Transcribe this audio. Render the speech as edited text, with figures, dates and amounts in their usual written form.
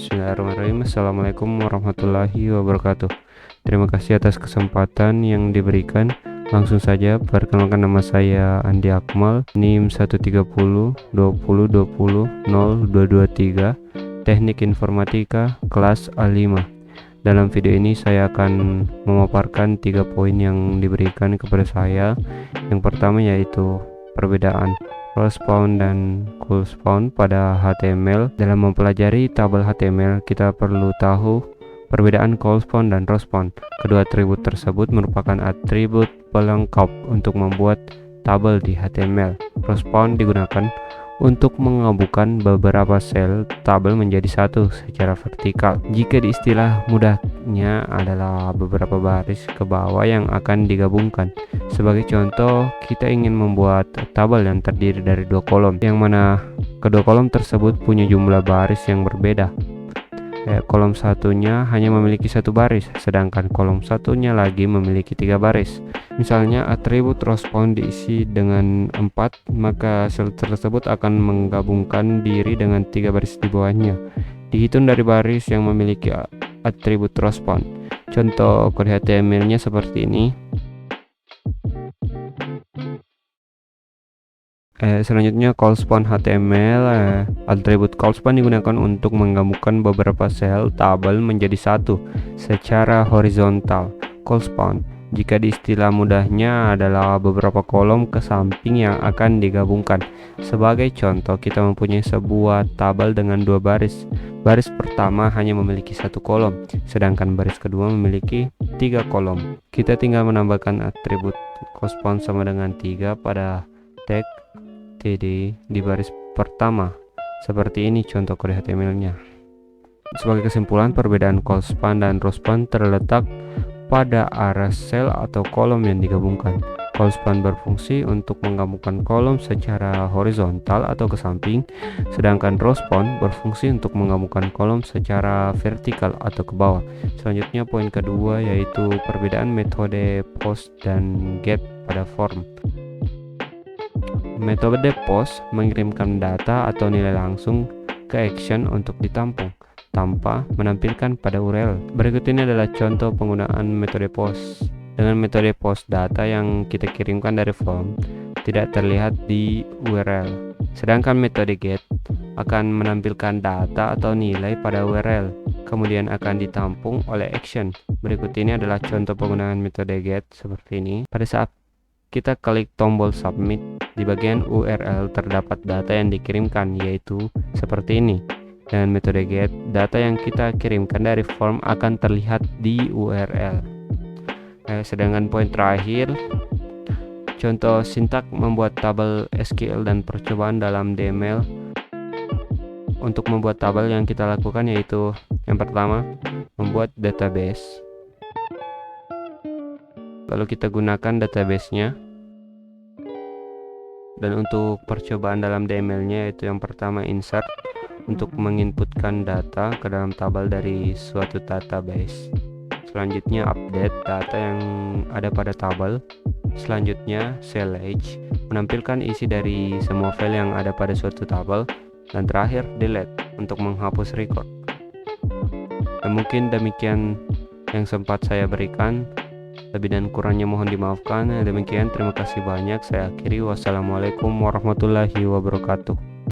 Bismillahirrahmanirrahim. Assalamualaikum warahmatullahi wabarakatuh. Terima kasih atas kesempatan yang diberikan. Langsung saja, perkenalkan nama saya Andi Akmal, NIM 13020200223, Teknik Informatika kelas A5. Dalam video ini saya akan memaparkan 3 poin yang diberikan kepada saya. Yang pertama yaitu perbedaan respawn dan cool spawn pada HTML. Dalam mempelajari tabel HTML, kita perlu tahu perbedaan cool spawn dan respawn. Kedua atribut tersebut merupakan atribut pelengkap untuk membuat tabel di HTML. Respawn digunakan untuk menggabungkan beberapa sel tabel menjadi satu secara vertikal. Jika di istilah mudahnya adalah beberapa baris ke bawah yang akan digabungkan. Sebagai contoh, kita ingin membuat tabel yang terdiri dari 2 kolom, yang mana kedua kolom tersebut punya jumlah baris yang berbeda. Kolom satunya hanya memiliki 1 baris, sedangkan kolom satunya lagi memiliki 3 baris. Misalnya atribut respawn diisi dengan 4, maka sel tersebut akan menggabungkan diri dengan 3 baris di bawahnya, dihitung dari baris yang memiliki atribut respawn. Contoh kode HTML-nya seperti ini. Selanjutnya cool spawn HTML. Atribut cool spawn digunakan untuk menggabungkan beberapa sel tabel menjadi satu secara horizontal. Cool spawn, jika di istilah mudahnya, adalah beberapa kolom ke samping yang akan digabungkan. Sebagai contoh, kita mempunyai sebuah tabel dengan 2 baris. Baris pertama hanya memiliki 1 kolom, sedangkan baris kedua memiliki 3 kolom. Kita tinggal menambahkan atribut cool spawn sama dengan 3 pada tag td di baris pertama. Seperti ini contoh kode HTML-nya. Sebagai kesimpulan, perbedaan cool spawn dan respawn terletak pada arah sel atau kolom yang digabungkan. Cool spawn berfungsi untuk menggabungkan kolom secara horizontal atau ke samping, sedangkan respawn berfungsi untuk menggabungkan kolom secara vertikal atau ke bawah. Selanjutnya poin kedua yaitu perbedaan metode post dan get pada form. Metode post mengirimkan data atau nilai langsung ke action untuk ditampung tanpa menampilkan pada URL. Berikut ini adalah contoh penggunaan metode post. Dengan metode post, data yang kita kirimkan dari form tidak terlihat di URL. Sedangkan metode get akan menampilkan data atau nilai pada URL, kemudian akan ditampung oleh action. Berikut ini adalah contoh penggunaan metode get seperti ini. Pada saat kita klik tombol submit, di bagian URL terdapat data yang dikirimkan, yaitu seperti ini. Dengan metode get, data yang kita kirimkan dari form akan terlihat di URL. Sedangkan poin terakhir, contoh sintak membuat tabel SQL dan percobaan dalam DML. Untuk membuat tabel yang kita lakukan yaitu yang pertama, membuat database. Lalu kita gunakan database-nya. Dan untuk percobaan dalam DML-nya yaitu yang pertama insert, untuk menginputkan data ke dalam tabel dari suatu database. Selanjutnya update data yang ada pada tabel. Selanjutnya select, menampilkan isi dari semua file yang ada pada suatu tabel. Dan terakhir delete, untuk menghapus record. Dan mungkin demikian yang sempat saya berikan. Lebih dan kurangnya mohon dimaafkan. Demikian, terima kasih banyak. Saya akhiri. Wassalamualaikum warahmatullahi wabarakatuh.